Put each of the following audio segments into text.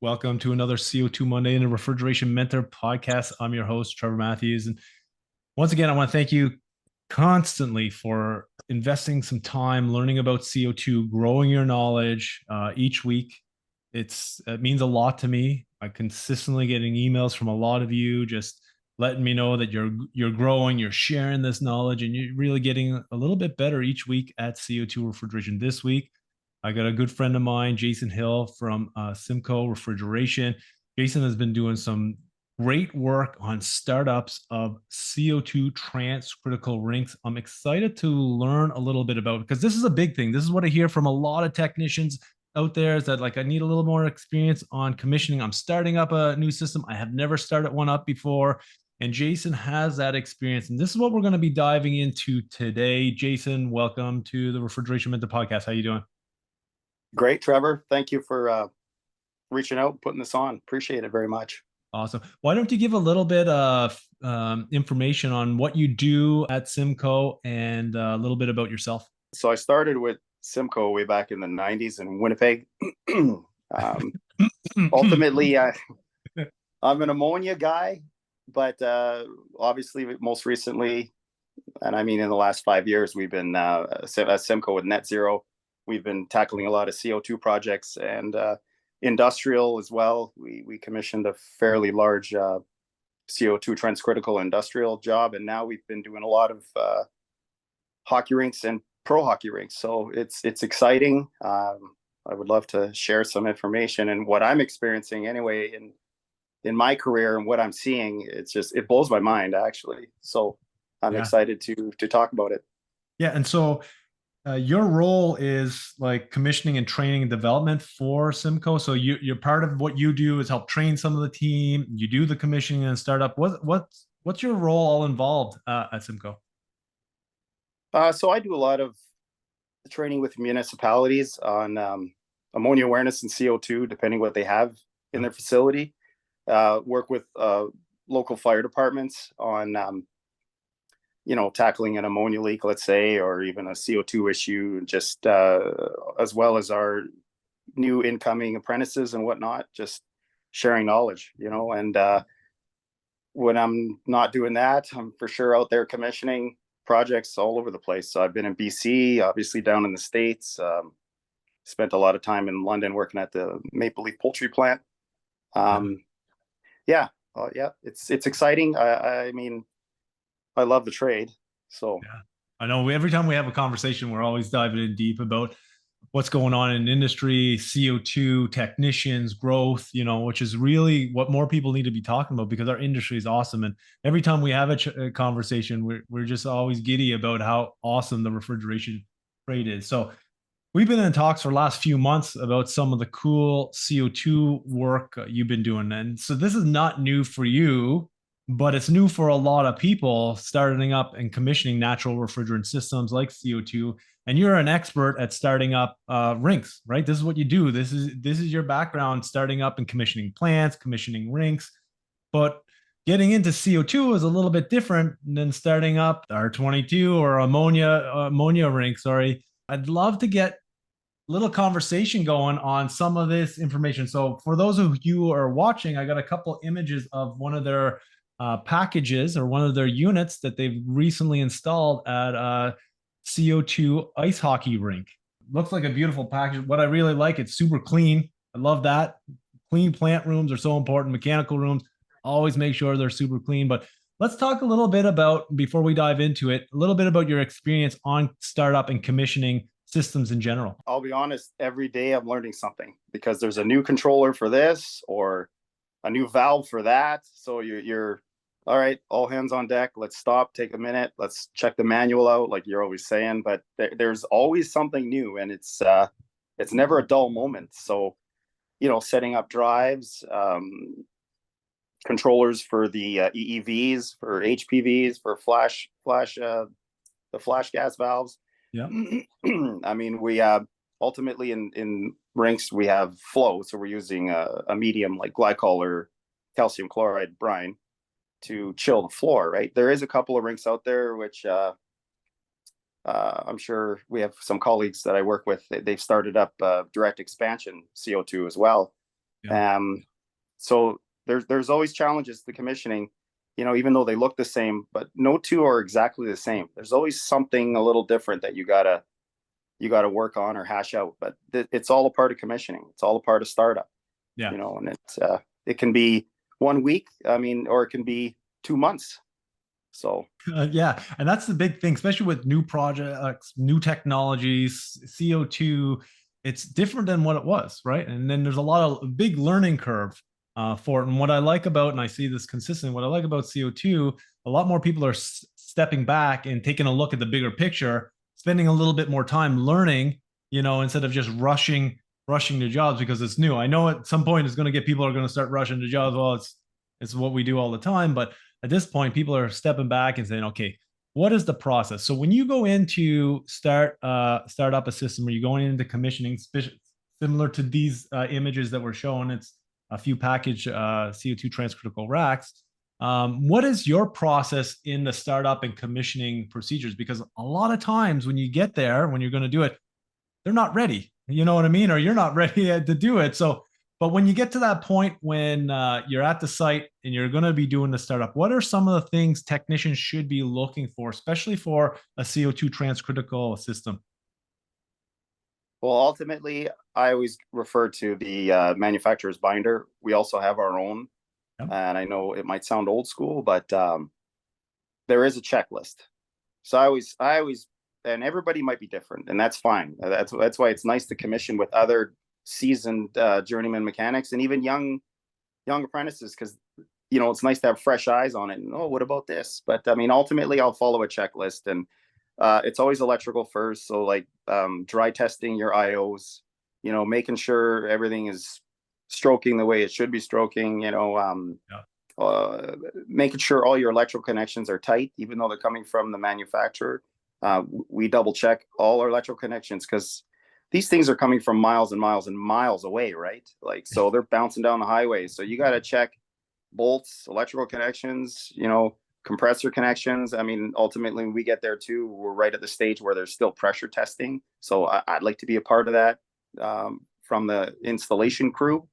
Welcome to another CO2 Monday in the Refrigeration Mentor podcast. I'm your host, Trevor Matthews. And once again, I want to thank you constantly for investing some time learning about CO2, growing your knowledge each week. It means a lot to me. I'm consistently getting emails from a lot of you just letting me know that you're growing, you're sharing this knowledge, and you're really getting a little bit better each week at CO2 refrigeration. This week, I got a good friend of mine, Jason Hill from Simcoe Refrigeration. Jason has been doing some great work on startups of CO2 transcritical rinks. I'm excited to learn a little bit about because this is a big thing. This is what I hear from a lot of technicians out there is that I need a little more experience on commissioning. I'm starting up a new system. I have never started one up before. And Jason has that experience. And this is what we're going to be diving into today. Jason, welcome to the Refrigeration Mentor podcast. How you doing? Great, Trevor. Thank you for reaching out and putting this on. Appreciate it very much. Awesome. Why don't you give a little bit of information on what you do at Simcoe and a little bit about yourself? So I started with Simcoe way back in the 90s in Winnipeg. Ultimately, I'm an ammonia guy, but obviously most recently, and I mean in the last 5 years, we've been at Simcoe with Net Zero. We've been tackling a lot of CO2 projects and industrial as well. We commissioned a fairly large CO2 transcritical industrial job, and now we've been doing a lot of hockey rinks and pro hockey rinks. So it's exciting. I would love to share some information and what I'm experiencing anyway in my career and what I'm seeing. It blows my mind actually. So I'm excited to talk about it. Yeah, and so your role is like commissioning and training and development for Simcoe. So you're part of what you do is help train some of the team. You do the commissioning and startup. What's your role all involved at Simcoe? So I do a lot of training with municipalities on ammonia awareness and CO2, depending what they have in their facility. Work with local fire departments on tackling an ammonia leak, let's say, or even a CO2 issue, just as well as our new incoming apprentices and whatnot, just sharing knowledge, and when I'm not doing that, I'm for sure out there commissioning projects all over the place. So I've been in BC, obviously down in the States, spent a lot of time in London working at the Maple Leaf Poultry Plant. It's exciting. I mean, I love the trade. So yeah, I know every time we have a conversation, we're always diving in deep about what's going on in industry, CO2, technicians, growth, which is really what more people need to be talking about because our industry is awesome. And every time we have a conversation, we're just always giddy about how awesome the refrigeration trade is. So we've been in talks for the last few months about some of the cool CO2 work you've been doing. And so this is not new for you, but it's new for a lot of people starting up and commissioning natural refrigerant systems like CO2. And you're an expert at starting up rinks, right? This is what you do. This is your background, starting up and commissioning plants, commissioning rinks. But getting into CO2 is a little bit different than starting up R22 or ammonia rink. Sorry. I'd love to get a little conversation going on some of this information. So for those of you who are watching, I got a couple images of one of their packages or one of their units that they've recently installed at a CO2 ice hockey rink. Looks like a beautiful package. What I really like, it's super clean. I love that. Clean plant rooms are so important. Mechanical rooms, always make sure they're super clean. But let's talk a little bit about, before we dive into it, a little bit about your experience on startup and commissioning systems in general. I'll be honest, every day I'm learning something because there's a new controller for this or a new valve for that. So you're all right, all hands on deck. Let's stop, take a minute. Let's check the manual out, like you're always saying. But there's always something new, and it's never a dull moment. So, setting up drives, controllers for the EEVs, for HPVs, for the flash gas valves. Yeah. I mean, we ultimately in rinks we have flow, so we're using a medium like glycol or calcium chloride brine to chill the floor, right? There is a couple of rinks out there which I'm sure we have some colleagues that I work with. They've started up direct expansion CO2 as well. Yeah. So there's always challenges to commissioning, even though they look the same, but no two are exactly the same. There's always something a little different that you gotta work on or hash out. But it's all a part of commissioning. It's all a part of startup, Yeah. and it can be 1 week, or it can be 2 months. So Yeah, and that's the big thing, especially with new projects, new technologies, CO2. It's different than what it was, right? And then there's a lot of big learning curve for it. And what I like about, and I see this consistent, what I like about CO2, a lot more people are stepping back and taking a look at the bigger picture, spending a little bit more time learning, instead of just rushing to jobs because it's new. I know at some point it's going to get people are going to start rushing to jobs. Well, it's what we do all the time, but at this point, people are stepping back and saying, okay, what is the process? So when you go into start up a system, or you're going into commissioning, similar to these images that were shown, it's a few package CO2 transcritical racks. What is your process in the startup and commissioning procedures? Because a lot of times when you get there, when you're going to do it, they're not ready. You know what I mean? Or you're not ready to do it. So but when you get to that point when you're at the site and you're going to be doing the startup, what are some of the things technicians should be looking for, especially for a CO2 transcritical system? well, ultimately, I always refer to the manufacturer's binder. We also have our own, Yep. and I know it might sound old school, but there is a checklist. So I always, and everybody might be different, and that's fine. That's why it's nice to commission with other seasoned journeyman mechanics and even young apprentices, because it's nice to have fresh eyes on it. And what about this? But ultimately, I'll follow a checklist, and it's always electrical first. So like dry testing your IOs, making sure everything is stroking the way it should be stroking. Yeah. Making sure all your electrical connections are tight, even though they're coming from the manufacturer. We double check all our electrical connections because these things are coming from miles and miles and miles away, right? Like, so they're bouncing down the highway. So you got to check bolts, electrical connections, compressor connections. Ultimately, when we get there too, we're right at the stage where there's still pressure testing. So I'd like to be a part of that from the installation crew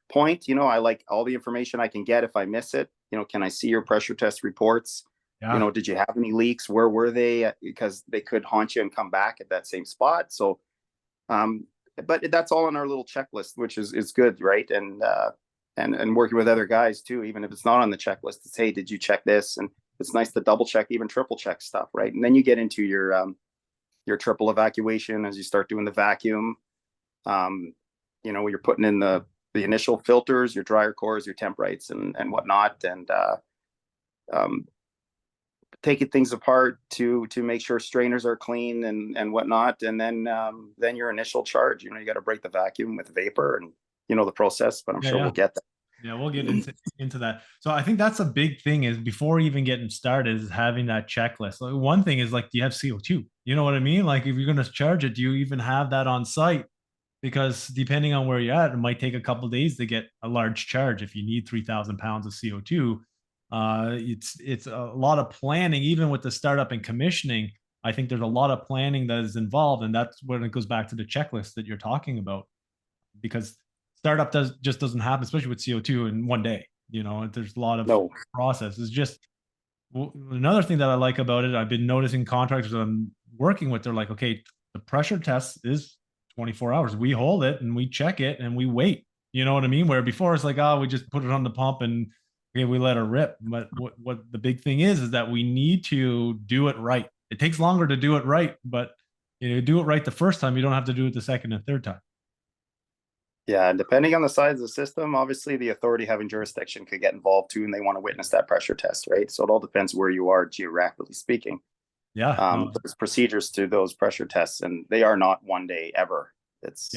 point. I like all the information I can get if I miss it. Can I see your pressure test reports? Yeah. Did you have any leaks? Where were they? Because they could haunt you and come back at that same spot. So, but that's all on our little checklist, which is good, right? And working with other guys too, even if it's not on the checklist, it's, hey, did you check this? And it's nice to double check, even triple check stuff, right? And then you get into your triple evacuation as you start doing the vacuum. You're putting in the initial filters, your dryer cores, your temp rights, and whatnot, and taking things apart to make sure strainers are clean and whatnot, and then your initial charge. You got to break the vacuum with vapor, and the process. But I'm sure we'll get that. Yeah, we'll get into that. So I think that's a big thing is before even getting started is having that checklist. Like one thing is like, do you have CO2? You know what I mean? Like if you're going to charge it, do you even have that on site? Because depending on where you're at, it might take a couple of days to get a large charge. If you need 3,000 pounds of CO2, it's a lot of planning, even with the startup and commissioning. I think there's a lot of planning that is involved, and that's when it goes back to the checklist that you're talking about. Because startup just doesn't happen, especially with CO2 in one day. There's a lot of No. process. It's just another thing that I like about it. I've been noticing contractors I'm working with. They're like, okay, the pressure test is 24 hours. We hold it and we check it and we wait. You know what I mean? Where before it's like, oh, we just put it on the pump and okay, we let it rip. But what the big thing is that we need to do it right. It takes longer to do it right, but do it right the first time. You don't have to do it the second and third time. Yeah, and depending on the size of the system, obviously the authority having jurisdiction could get involved too, and they want to witness that pressure test, right? So it all depends where you are geographically speaking. Yeah. There's procedures to those pressure tests, and they are not one day ever. It's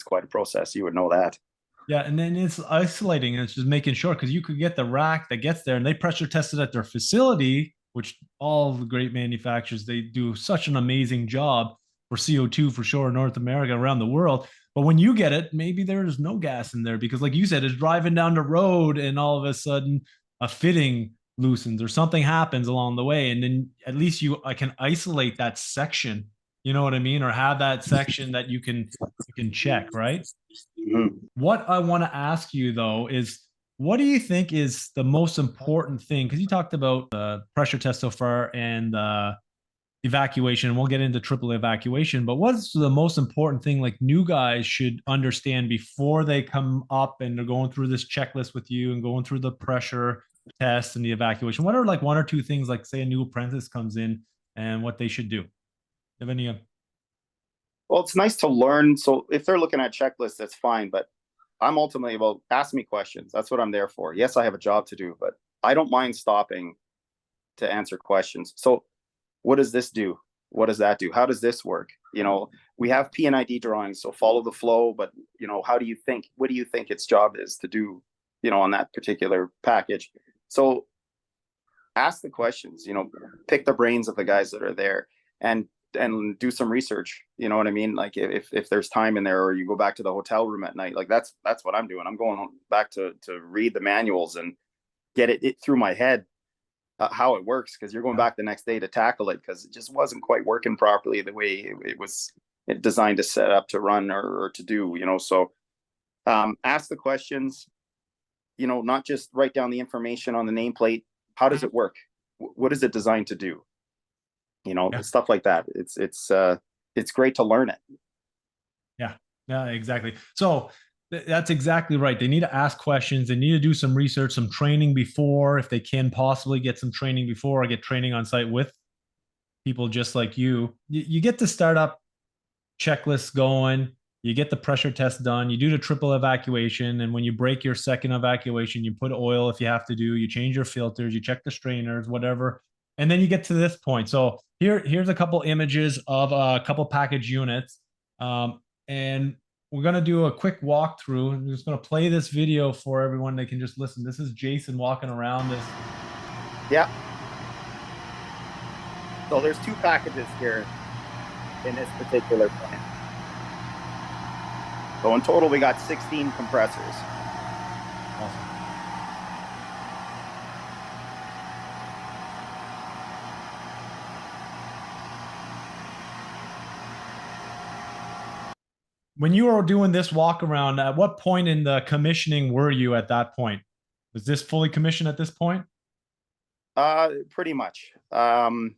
quite a process. You would know that. Yeah, and then it's isolating and it's just making sure because you could get the rack that gets there and they pressure test it at their facility, which all the great manufacturers, they do such an amazing job for CO2 for sure in North America, around the world. But when you get it, maybe there's no gas in there because, like you said, it's driving down the road and all of a sudden a fitting loosens or something happens along the way. And then at least I can isolate that section, you know what I mean? Or have that section that you can check, right? Mhm. What I want to ask you though is, what do you think is the most important thing? Because you talked about the pressure test so far and the evacuation, and we'll get into triple evacuation, but what's the most important thing like new guys should understand before they come up and they're going through this checklist with you and going through the pressure test and the evacuation? What are like one or two things, like say a new apprentice comes in, and what they should do? Have any Well, it's nice to learn. So if they're looking at checklists, that's fine. But I'm ultimately, well, ask me questions. That's what I'm there for. Yes, I have a job to do, but I don't mind stopping to answer questions. So what does this do? What does that do? How does this work? We have P&ID drawings, so follow the flow, but how do you think, what do you think its job is to do, on that particular package? So ask the questions, pick the brains of the guys that are there, and do some research. You know what I mean? Like if there's time in there, or you go back to the hotel room at night, like that's what I'm doing. I'm going back to read the manuals and get it through my head, how it works, because you're going back the next day to tackle it because it just wasn't quite working properly the way it was designed to set up to run or to do. So ask the questions. Not just write down the information on the nameplate. How does it work? What is it designed to do? Stuff like that. It's great to learn it. Yeah, exactly. So that's exactly right. They need to ask questions. They need to do some research, some training before, if they can possibly get some training before, or get training on site with people just like you. You get the startup checklist going. You get the pressure test done. You do the triple evacuation. And when you break your second evacuation, you put oil if you have to do, you change your filters, you check the strainers, whatever. And then you get to this point. So here's a couple images of a couple package units. And we're going to do a quick walkthrough. I'm just going to play this video for everyone. They can just listen. This is Jason walking around this. Yeah. So there's two packages here in this particular plant. So in total, we got 16 compressors. Awesome. When you were doing this walk around, at what point in the commissioning were you at that point? Was this fully commissioned at this point? Pretty much. They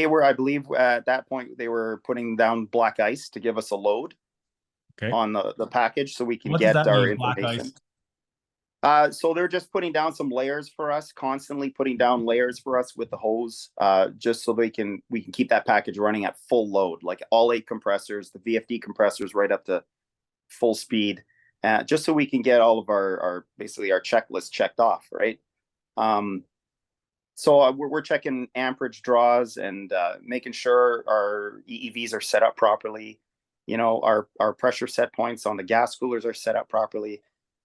were, I believe, at that point, they were putting down black ice to give us a load on the package so we can What does get that our mean, black information. ice? So they're just putting down some layers for us, constantly putting down layers for us with the hose, just so we can keep that package running at full load, like all 8 compressors, the VFD compressors right up to full speed, just so we can get all of our basically our checklist checked off, right? So we're checking amperage draws and making sure our EEVs are set up properly. Our pressure set points on the gas coolers are set up properly,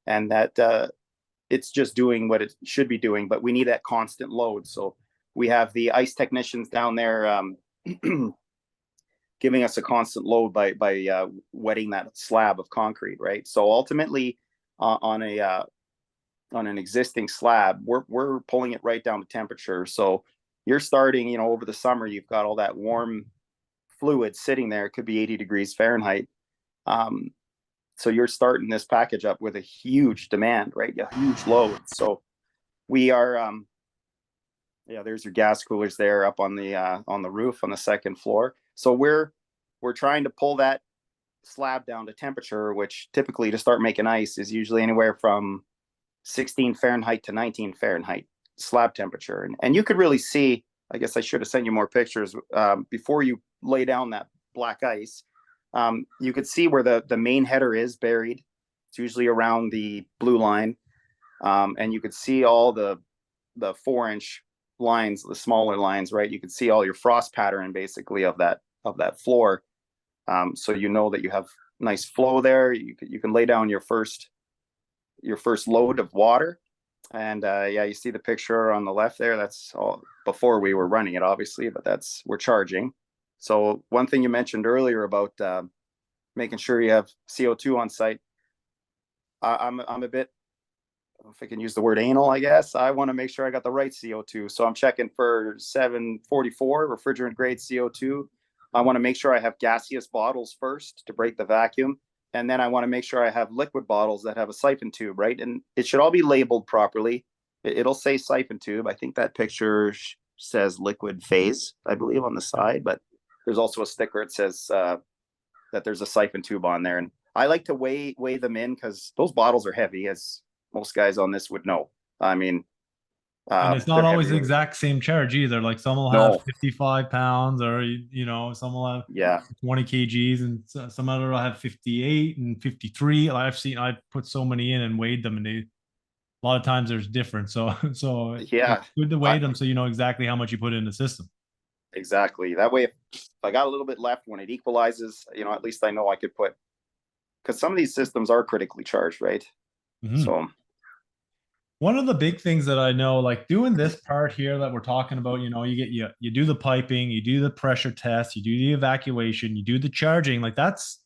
and that it's just doing what it should be doing. But we need that constant load. So we have the ice technicians down there giving us a constant load by wetting that slab of concrete, right? So ultimately, on an existing slab, we're pulling it right down to temperature. So you're starting, over the summer, you've got all that warm fluid sitting there. It could be 80 degrees Fahrenheit. So you're starting this package up with a huge demand, right? A huge load. So we are, there's your gas coolers there up on the roof on the second floor. So we're trying to pull that slab down to temperature, which typically to start making ice is usually anywhere from 16 Fahrenheit to 19 Fahrenheit slab temperature. And you could really see, I guess I should have sent you more pictures before you lay down that black ice. You could see where the main header is buried. It's usually around the blue line. And you could see all the 4-inch lines, the smaller lines, right? You could see all your frost pattern basically of that floor. So that you have nice flow there. You can lay down your first load of water. And you see the picture on the left there. That's all before we were running it, obviously, but we're charging. So one thing you mentioned earlier about making sure you have CO2 on site, I'm a bit, if I can use the word anal, I guess. I want to make sure I got the right CO2. So I'm checking for 744 refrigerant grade CO2. I want to make sure I have gaseous bottles first to break the vacuum. and then I want to make sure I have liquid bottles that have a siphon tube, right? And it should all be labeled properly. It'll say siphon tube. I think that picture says liquid phase, I believe, on the side, but there's also a sticker. It says that there's a siphon tube on there. And I like to weigh them in because those bottles are heavy, as most guys on this would know. I mean, And it's not they're always heavy. the exact same charge either. Like some will have No, 55 pounds, or some will have yeah, 20 kgs, and some other will have 58 and 53. I've put so many in and weighed them, and a lot of times there's difference. So it's yeah, good to I, weigh them so you know exactly how much you put in the system. exactly. That way, if I got a little bit left when it equalizes, at least I know I could put, because some of these systems are critically charged, right? Mhm. So One of the big things that I know, like doing this part here that we're talking about, you do the piping, you do the pressure test, you do the evacuation, you do the charging. Like that's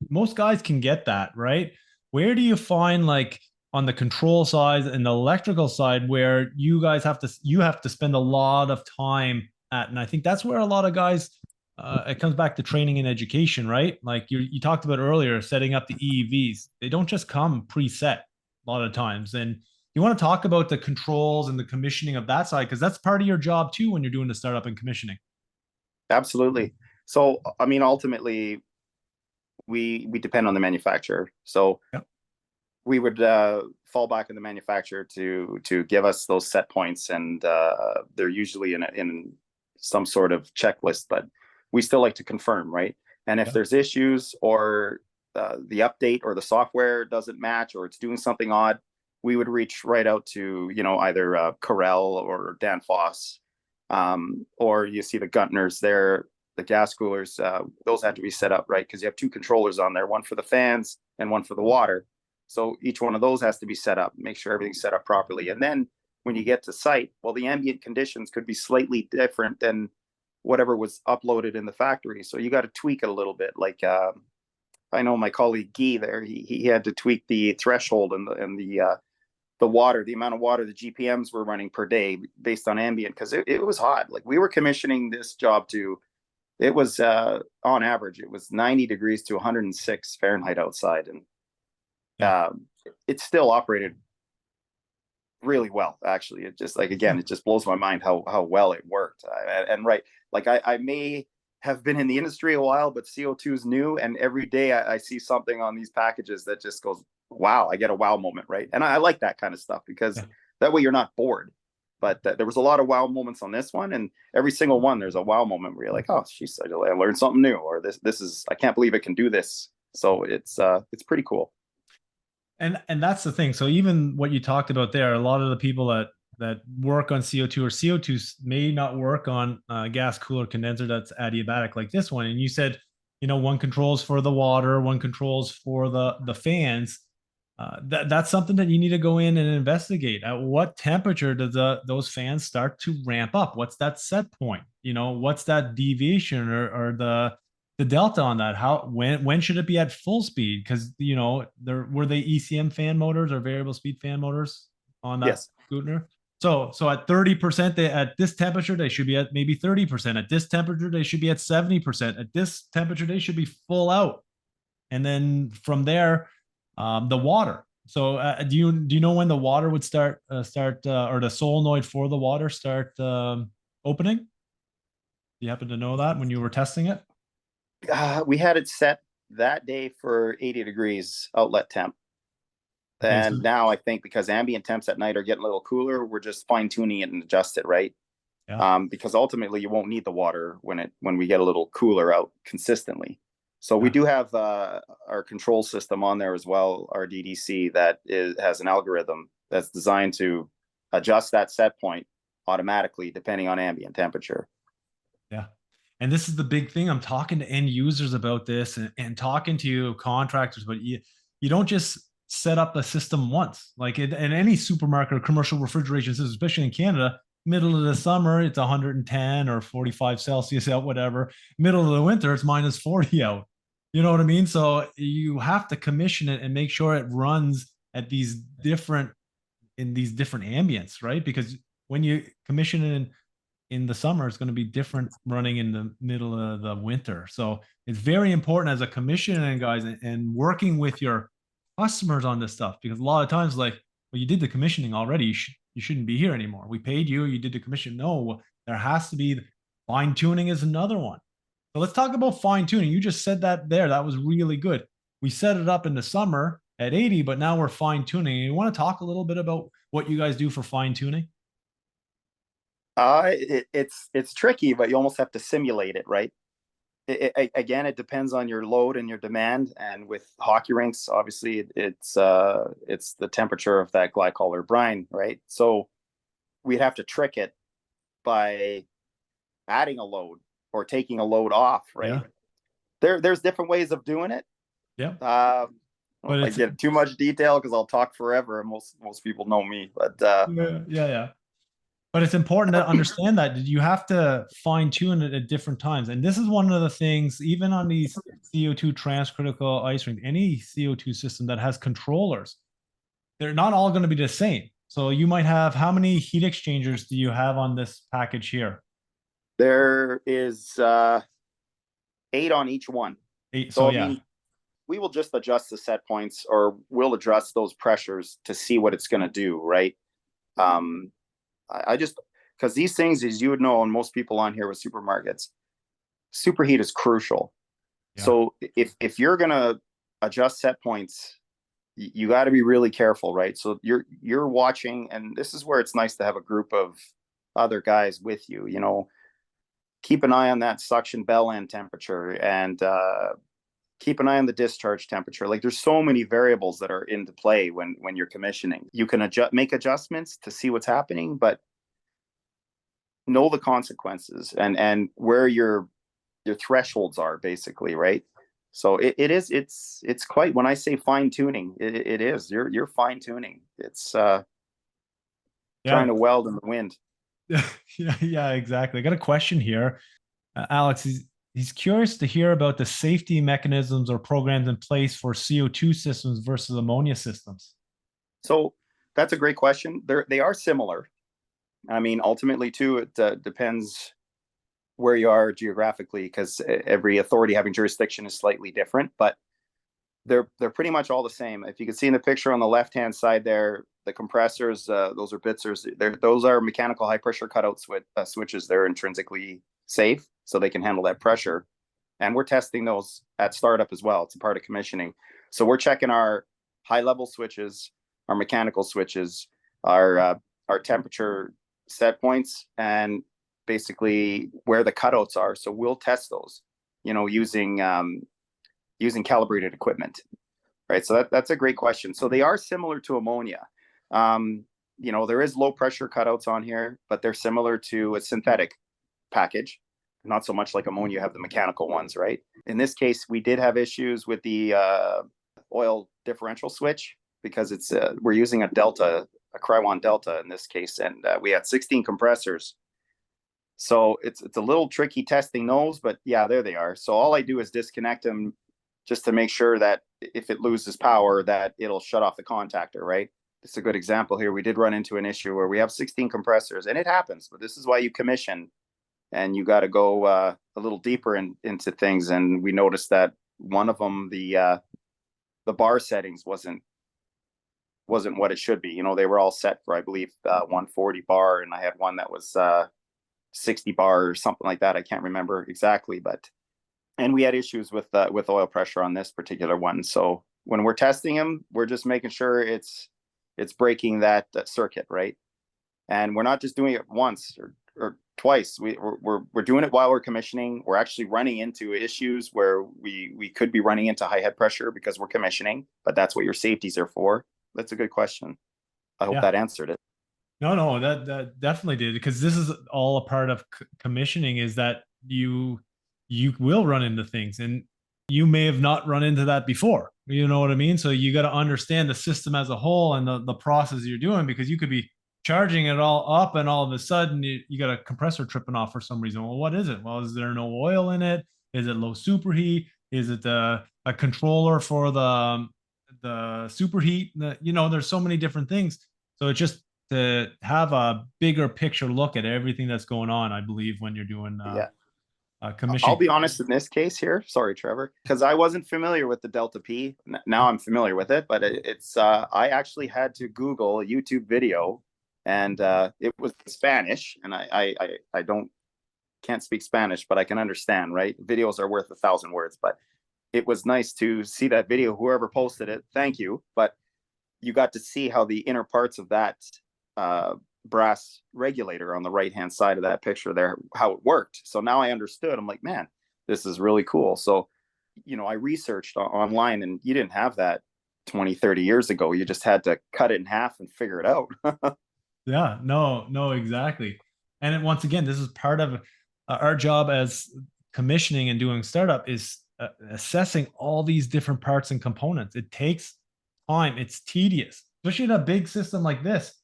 most guys can get that, right? Where do you find like on the control side and the electrical side where you have to spend a lot of time at? And I think that's where a lot of guys it comes back to training and education, right? Like you talked about earlier, setting up the EEVs. They don't just come preset a lot of times. And you want to talk about the controls and the commissioning of that side because that's part of your job too when you're doing the startup and commissioning. absolutely. So I mean, ultimately, we depend on the manufacturer. So Yep. we would fall back on the manufacturer to give us those set points, and they're usually in some sort of checklist, but we still like to confirm, right? And if Yep. there's issues or the update or the software doesn't match or it's doing something odd, we would reach right out to either Corel or Danfoss, or you see the Guntners there, the gas coolers. Those have to be set up right because you have two controllers on there, one for the fans and one for the water. So each one of those has to be set up, make sure everything's set up properly. And then when you get to site, well, the ambient conditions could be slightly different than whatever was uploaded in the factory. So you got to tweak it a little bit. Like I know my colleague Guy there, he had to tweak the threshold and the water, the amount of water, the GPMs were running per day based on ambient because it was hot. Like we were commissioning this job it was on average, it was 90 degrees to 106 Fahrenheit outside. And Yeah. it still operated really well. Actually, it just again, it just blows my mind how well it worked. And right, like I may have been in the industry a while, but CO2 is new, and every day I see something on these packages that just goes, wow, I get a wow moment, right? And I like that kind of stuff because Yeah. that way you're not bored. But there was a lot of wow moments on this one, and every single one there's a wow moment where you're like, oh, she's I learned something new, or this is I can't believe it can do this. So it's pretty cool. And that's the thing. So even what you talked about there, a lot of the people that work on CO2 or CO2 may not work on a gas cooler condenser that's adiabatic like this one. And you said, one controls for the water, one controls for the fans. That's something that you need to go in and investigate. At what temperature does those fans start to ramp up? What's that set point? What's that deviation or the delta on that? When should it be at full speed? Because there were they ECM fan motors or variable speed fan motors on that Yes. Gutner. So at 30%, at this temperature they should be at maybe 30%. At this temperature they should be at 70%. At this temperature they should be full out. And then from there, the water. So do you know when the water would start or the solenoid for the water start opening? Do you happen to know that when you were testing it? We had it set that day for 80 degrees outlet temp. Okay, so And now I think because ambient temps at night are getting a little cooler, we're just fine tuning it and adjust it, right? yeah. Because ultimately you won't need the water when we get a little cooler out consistently. So we Yeah. do have our control system on there as well, our DDC has an algorithm that's designed to adjust that set point automatically depending on ambient temperature. Yeah. And this is the big thing. I'm talking to end users about this and talking to contractors, but you don't just set up a system once. Like in any supermarket or commercial refrigeration system, especially in Canada, middle of the summer, it's 110 or 45 Celsius out, whatever. Middle of the winter, it's minus 40 out. You know what I mean? So you have to commission it and make sure it runs at these different ambients, right? Because when you commission it in the summer is going to be different running in the middle of the winter. So it's very important as a commissioning guys and working with your customers on this stuff, because a lot of times, like, well, you did the commissioning already. You shouldn't be here anymore. We paid you. You did the commission. No, there has to be fine tuning is another one. So let's talk about fine tuning. You just said that there. That was really good. We set it up in the summer at 80, but now we're fine tuning. You want to talk a little bit about what you guys do for fine tuning? It's tricky, but you almost have to simulate it, right? Again, it depends on your load and your demand. And with hockey rinks, obviously, it's the temperature of that glycol or brine, right? So we'd have to trick it by adding a load or taking a load off, right? There's different ways of doing it. Yeah. But I get too much detail because I'll talk forever, and most people know me. But yeah. But it's important to understand that you have to fine tune it at different times. And this is one of the things, even on these CO2 transcritical ice rink, any CO2 system that has controllers, they're not all going to be the same. So you might have, how many heat exchangers do you have on this package here? There is 8 on each one. 8. So I mean, we will just adjust the set points, or we'll adjust those pressures to see what it's going to do, right? I just, because these things, as you would know, and most people on here with supermarkets, superheat is crucial. Yeah. So if you're going to adjust set points, you got to be really careful, right? So you're watching, and this is where it's nice to have a group of other guys with you, you know. Keep an eye on that suction bell end temperature, and keep an eye on the discharge temperature. Like, there's so many variables that are into play when you're commissioning. You can make adjustments to see what's happening, but know the consequences and where your thresholds are, basically, right? So it's quite, when I say fine tuning, it is, you're fine tuning. It's trying to weld in the wind. Yeah, exactly. I got a question here. Alex, he's curious to hear about the safety mechanisms or programs in place for CO2 systems versus ammonia systems. So that's a great question. They are similar. I mean, ultimately, too, it depends where you are geographically, because every authority having jurisdiction is slightly different, but they're pretty much all the same. If you can see in the picture on the left-hand side there, the compressors, those are Bitzers. Those are mechanical high-pressure cutout switches. They're intrinsically safe, so they can handle that pressure. And we're testing those at startup as well. It's a part of commissioning. So we're checking our high-level switches, our mechanical switches, our temperature set points, and basically where the cutouts are. So we'll test those, you know, using calibrated equipment, right? So that's a great question. So they are similar to ammonia. You know, there is low pressure cutouts on here, but they're similar to a synthetic package. Not so much like ammonia, you have the mechanical ones, right? In this case, we did have issues with the oil differential switch, because we're using a Crywon Delta in this case, and we had 16 compressors. So it's a little tricky testing those, but yeah, there they are. So all I do is disconnect them just to make sure that if it loses power, that it'll shut off the contactor, right? It's a good example here. We did run into an issue where we have 16 compressors, and it happens, but this is why you commission, and you got to go a little deeper into things. And we noticed that one of them, the bar settings wasn't what it should be. You know, they were all set for, I believe, 140 bar, and I had one that was 60 bar or something like that. I can't remember exactly, and we had issues with oil pressure on this particular one. So when we're testing them, we're just making sure it's breaking that circuit, right? And we're not just doing it once or twice. We're doing it while we're commissioning. We're actually running into issues where we could be running into high head pressure because we're commissioning, but that's what your safeties are for. That's a good question. I hope that answered it. No, that definitely did, because this is all a part of commissioning, is that you will run into things, and you may have not run into that before. You know what I mean? So you got to understand the system as a whole and the process you're doing, because you could be charging it all up, and all of a sudden you got a compressor tripping off for some reason. Well, what is it? Well, is there no oil in it? Is it low superheat? Is it a controller for the superheat? You know, there's so many different things. So it's just to have a bigger picture look at everything that's going on, I believe, when you're doing Yeah. I'll commissioning. be honest in this case here. Sorry, Trevor, because I wasn't familiar with the Delta P. Now I'm familiar with it, but it's I actually had to Google a YouTube video, and it was Spanish, and I don't can't speak Spanish, but I can understand. Right, videos are worth 1,000 words, but it was nice to see that video. Whoever posted it, thank you. But you got to see how the inner parts of that uh, brass regulator on the right hand side of that picture there, how it worked. So now I understood. I'm like, man, this is really cool. So, I researched online, and you didn't have that 20, 30 years ago. You just had to cut it in half and figure it out. Yeah, no, no, exactly. And once again, this is part of our job as commissioning and doing startup is assessing all these different parts and components. It takes time. It's tedious, especially in a big system like this.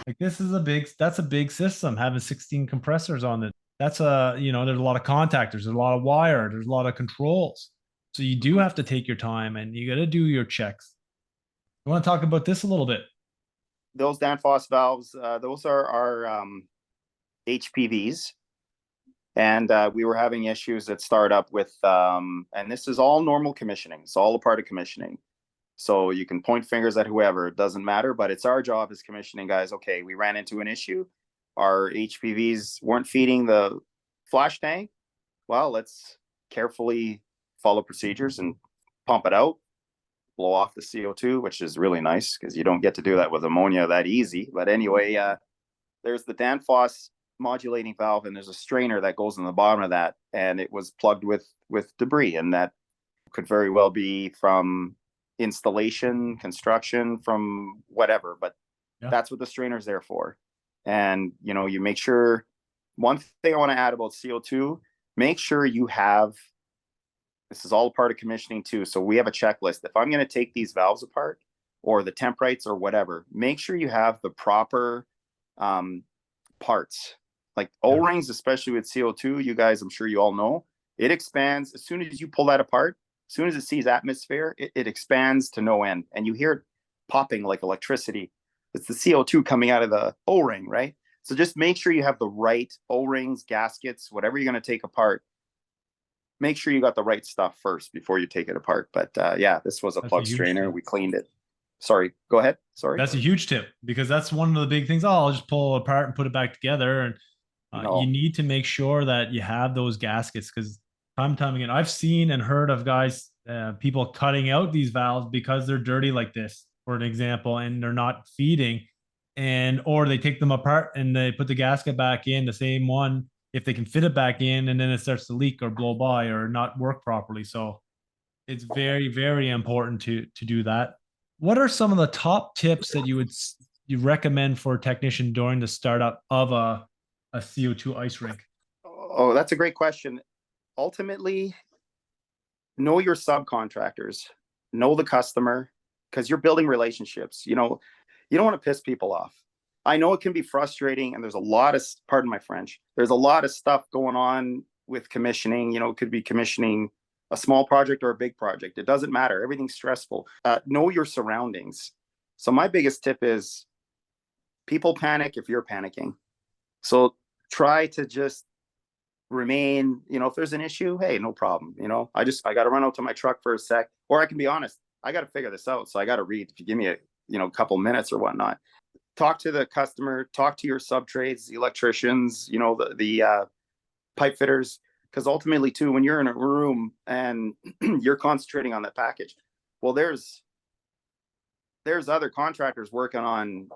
Like that's a big system having 16 compressors on it. That's there's a lot of contactors, there's a lot of wire, there's a lot of controls. So you do have to take your time and you got to do your checks. You want to talk about this a little bit? Those Danfoss valves, those are our HPVs. And we were having issues at startup with, and this is all normal commissioning. It's all a part of commissioning. So you can point fingers at whoever, it doesn't matter, but it's our job as commissioning guys. Okay, we ran into an issue. Our HPVs weren't feeding the flash tank. Well, let's carefully follow procedures and pump it out, blow off the CO2, which is really nice because you don't get to do that with ammonia that easy. But anyway, there's the Danfoss modulating valve, and there's a strainer that goes in the bottom of that, and it was plugged with debris, and that could very well be from installation, construction, from whatever, but that's what the strainer's there for. And you make sure, one thing I want to add about CO2, make sure you have, this is all part of commissioning too, so we have a checklist. If I'm going to take these valves apart or the temprites or whatever, make sure you have the proper parts. Like O-rings, especially with CO2, you guys, I'm sure you all know, it expands as soon as you pull that apart. As soon as it sees atmosphere, it expands to no end, and you hear it popping like electricity. It's the CO2 coming out of the O-ring, right? So just make sure you have the right O-rings, gaskets, whatever you're going to take apart. Make sure you got the right stuff first before you take it apart. But yeah, this was a plug strainer. We cleaned it. Sorry, go ahead. Sorry. That's a huge tip, because that's one of the big things. Oh, I'll just pull it apart and put it back together. And you need to make sure that you have those gaskets, because time and time again, I've seen and heard of guys, people cutting out these valves because they're dirty like this, for an example, and they're not feeding, or they take them apart and they put the gasket back in, the same one, if they can fit it back in, and then it starts to leak or blow by or not work properly. So it's very, very important to do that. What are some of the top tips that you recommend for a technician during the startup of a CO2 ice rink? Oh, that's a great question. Ultimately, know your subcontractors, know the customer, because you're building relationships. You don't want to piss people off. I know it can be frustrating, and there's a lot of, pardon my French, there's a lot of stuff going on with commissioning. It could be commissioning a small project or a big project. It doesn't matter. Everything's stressful. Know your surroundings. So my biggest tip is, people panic if you're panicking. So try to just remain, if there's an issue, hey, no problem. I got to run out to my truck for a sec, or I can be honest, I got to figure this out. So I got to read. If you give me a couple minutes or whatnot, talk to the customer, talk to your sub trades, the electricians, the pipe fitters, because ultimately too, when you're in a room and you're concentrating on that package, well, there's other contractors working on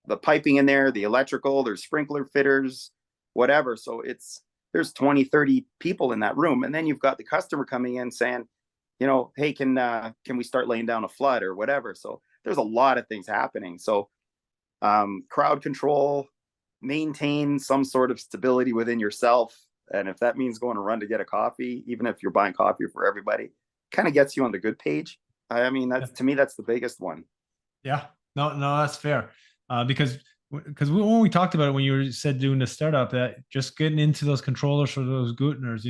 the piping in there, the electrical, there's sprinkler fitters, whatever. So there's 20, 30 people in that room. And then you've got the customer coming in saying, hey, can we start laying down a flood or whatever? So there's a lot of things happening. So crowd control, maintain some sort of stability within yourself. And if that means going to run to get a coffee, even if you're buying coffee for everybody, kind of gets you on the good page. I mean, to me, that's the biggest one. Yeah, no, that's fair. Because when we talked about it, when you said doing the startup, that just getting into those controllers for those Guteners,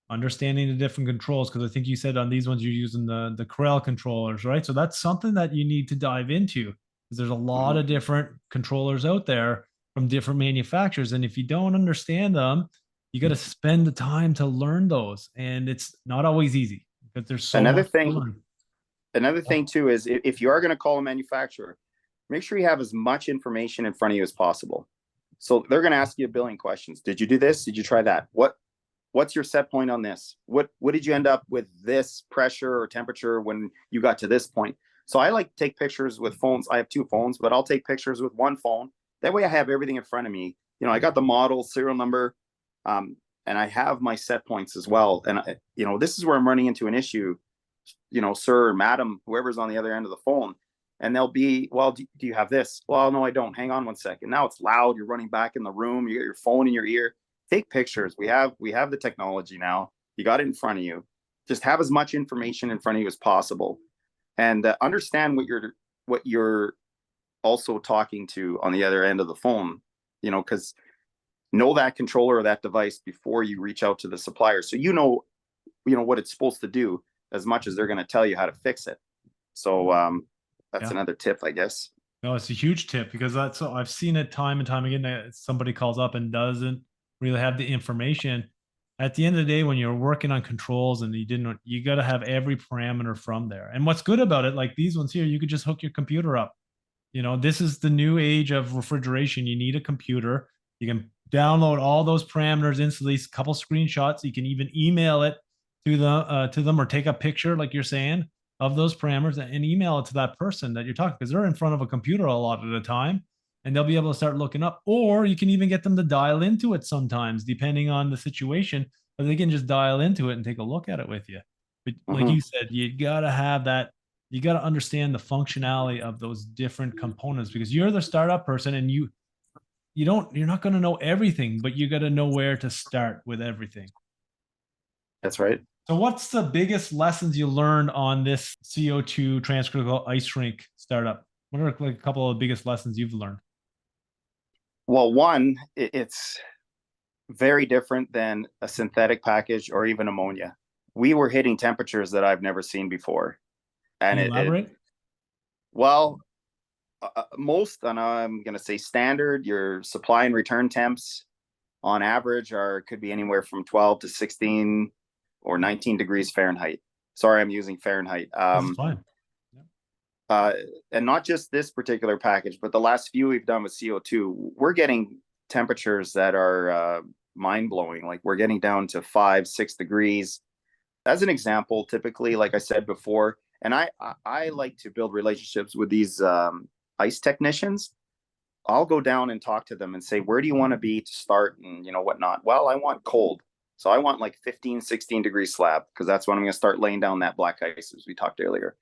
understanding the different controls. Because I think you said on these ones you're using the Corel controllers, right? So that's something that you need to dive into. because there's a lot of different controllers out there from different manufacturers. And if you don't understand them, you got to spend the time to learn those. And it's not always easy because there's so Another much to thing, learn. another thing too is if you are going to call a manufacturer, make sure you have as much information in front of you as possible. So they're going to ask you a billion questions. Did you do this? Did you try that? What's your set point on this? What did you end up with this pressure or temperature when you got to this point? So I like to take pictures with phones. I have two phones, but I'll take pictures with one phone. That way I have everything in front of me. You know, I got the model, serial number, and I have my set points as well. And this is where I'm running into an issue, sir or madam, whoever's on the other end of the phone. And they'll be, well, do you have this? Well, no, I don't. Hang on one second. Now it's loud. You're running back in the room. You got your phone in your ear. Take pictures. We have the technology now. You got it in front of you. Just have as much information in front of you as possible, and understand what you're also talking to on the other end of the phone. Because know that controller or that device before you reach out to the supplier, so what it's supposed to do as much as they're going to tell you how to fix it. So that's another tip, I guess. No, it's a huge tip because I've seen it time and time again that somebody calls up and doesn't really have the information. At the end of the day, when you're working on controls and you got to have every parameter from there. And what's good about it, like these ones here, you could just hook your computer up. This is the new age of refrigeration. You need a computer. You can download all those parameters instantly, a couple screenshots. You can even email it to them or take a picture, like you're saying, of those parameters and email it to that person that you're talking, because they're in front of a computer a lot of the time and they'll be able to start looking up. Or you can even get them to dial into it sometimes, depending on the situation, but they can just dial into it and take a look at it with you. But like you said, you got to have that. You got to understand the functionality of those different components, because you're the startup person and you're not going to know everything, but you got to know where to start with everything. That's right. So what's the biggest lessons you learned on this CO2 transcritical ice rink startup? What are like a couple of the biggest lessons you've learned? Well, one, it's very different than a synthetic package or even ammonia. We were hitting temperatures that I've never seen before. And Can you elaborate? Most, and I'm going to say standard, your supply and return temps on average could be anywhere from 12 to 16 or 19 degrees Fahrenheit. Sorry, I'm using Fahrenheit. That's fine. And not just this particular package, but the last few we've done with CO2, we're getting temperatures that are mind blowing. Like we're getting down to 5-6 degrees. As an example, typically, like I said before, and I like to build relationships with these ice technicians. I'll go down and talk to them and say, where do you want to be to start and whatnot? Well, I want cold. So I want like 15-16 degree slab, because that's when I'm going to start laying down that black ice, as we talked earlier.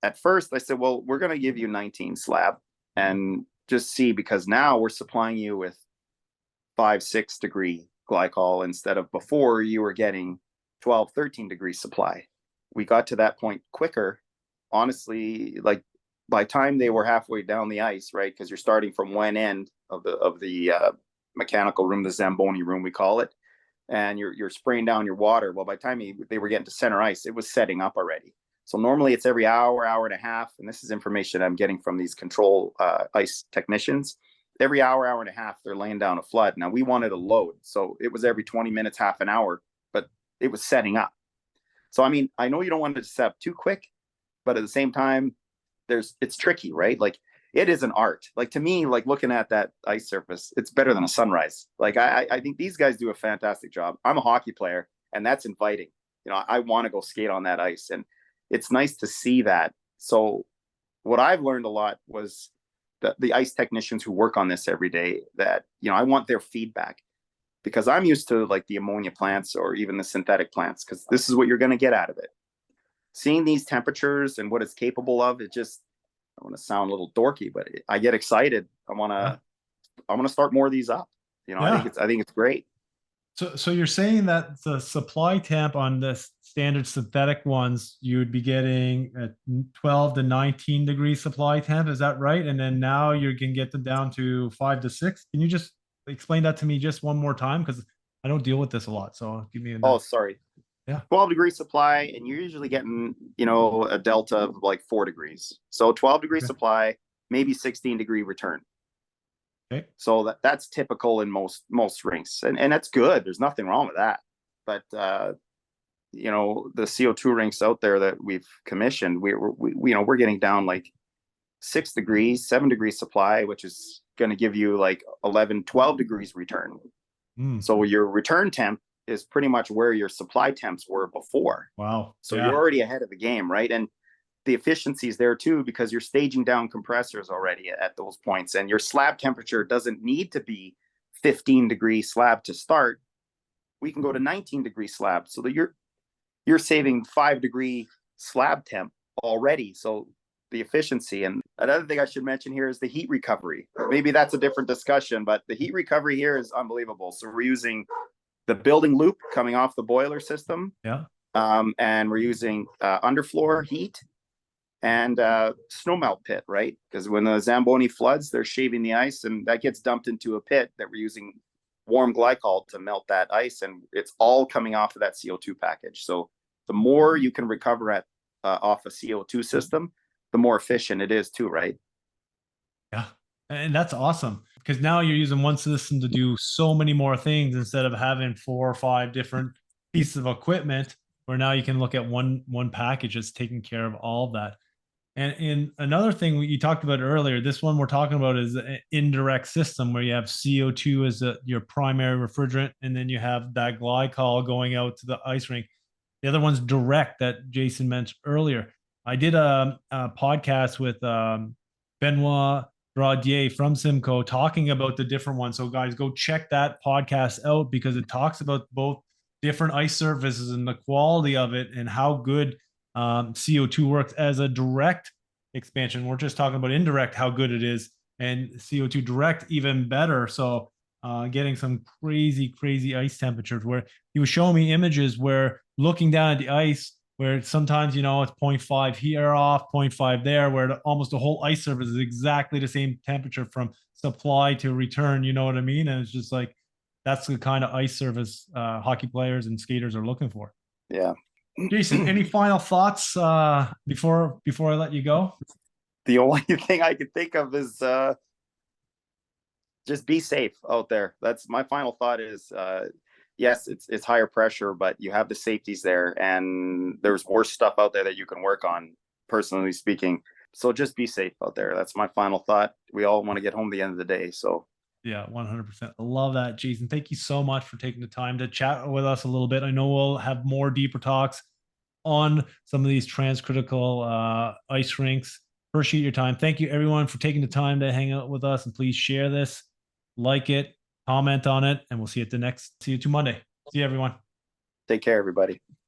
At first, I said, well, we're going to give you 19 slab and just see, because now we're supplying you with 5-6 degree glycol instead of before you were getting 12-13 degree supply. We got to that point quicker. Honestly, like by time they were halfway down the ice, right? Because you're starting from one end of the mechanical room, the Zamboni room, we call it, and you're spraying down your water. Well, by the time they were getting to center ice, it was setting up already. So normally it's every hour and a half, and this is information I'm getting from these control ice technicians. Every hour and a half, they're laying down a flood. Now we wanted a load, so it was every 20 minutes, half an hour, but it was setting up. So I mean, I know you don't want it to set up too quick, but at the same time, it's tricky, right? Like it is an art. Like to me, like looking at that ice surface, it's better than a sunrise. Like I think these guys do a fantastic job. I'm a hockey player, and that's inviting. I want to go skate on that ice, and it's nice to see that. So what I've learned a lot was the ice technicians who work on this every day, that I want their feedback, because I'm used to like the ammonia plants or even the synthetic plants, because this is what you're going to get out of it. Seeing these temperatures and what it's capable of, I want to sound a little dorky, but I get excited. I want to start more of these up. I think it's great. So you're saying that the supply temp on the standard synthetic ones, you would be getting a 12 to 19 degree supply temp. Is that right? And then now you can get them down to 5 to 6. Can you just explain that to me just one more time? Because I don't deal with this a lot. So give me a Oh, sorry. Yeah. 12 degree supply, and you're usually getting, a delta of like 4 degrees. So 12 degree supply, maybe 16-degree return. Okay. So that's typical in most rinks, and that's good. There's nothing wrong with that. But you know, the CO2 rinks out there that we've commissioned, we're getting down like 6 degrees, 7 degree supply, which is going to give you like 11, 12 degrees return. So your return temp is pretty much where your supply temps were before. Wow. So you're already ahead of the game, right? And the efficiency is there too, because you're staging down compressors already at those points, and your slab temperature doesn't need to be 15-degree slab to start. We can go to 19-degree slab, so that you're saving 5-degree slab temp already. So the efficiency. And another thing I should mention here is the heat recovery. Maybe that's a different discussion, but the heat recovery here is unbelievable. So we're using the building loop coming off the boiler system. Yeah. And we're using underfloor heat and snowmelt pit, right? Because when the Zamboni floods, they're shaving the ice, and that gets dumped into a pit that we're using warm glycol to melt that ice, and it's all coming off of that CO2 package. So the more you can recover at off a CO2 system, the more efficient it is too, right? Yeah. And that's awesome, because now you're using one system to do so many more things instead of having 4 or 5 different pieces of equipment, where now you can look at one package that's taking care of all of that. And another thing you talked about earlier, this one we're talking about is an indirect system where you have CO2 as your primary refrigerant, and then you have that glycol going out to the ice rink. The other one's direct that Jason mentioned earlier. I did a podcast with Benoit Bradier from Simcoe talking about the different ones. So guys, go check that podcast out, because it talks about both different ice surfaces and the quality of it, and how good CO2 works as a direct expansion. We're just talking about indirect, how good it is, and CO2 direct even better. So getting some crazy ice temperatures, where he was showing me images where looking down at the ice, where sometimes, you know, it's 0.5 here off, 0.5 there, where almost the whole ice surface is exactly the same temperature from supply to return. You know what I mean? And it's just like, that's the kind of ice surface hockey players and skaters are looking for. Yeah. Jason, any final thoughts before I let you go? The only thing I could think of is just be safe out there. That's my final thought is, yes, it's higher pressure, but you have the safeties there, and there's worse stuff out there that you can work on, personally speaking. So just be safe out there. That's my final thought. We all want to get home at the end of the day. So yeah, 100%. I love that, Jason. Thank you so much for taking the time to chat with us a little bit. I know we'll have more deeper talks on some of these transcritical ice rinks. Appreciate your time. Thank you, everyone, for taking the time to hang out with us. And please share this, like it, comment on it, and we'll see you at the next CO2 Monday. See you, everyone. take care, everybody.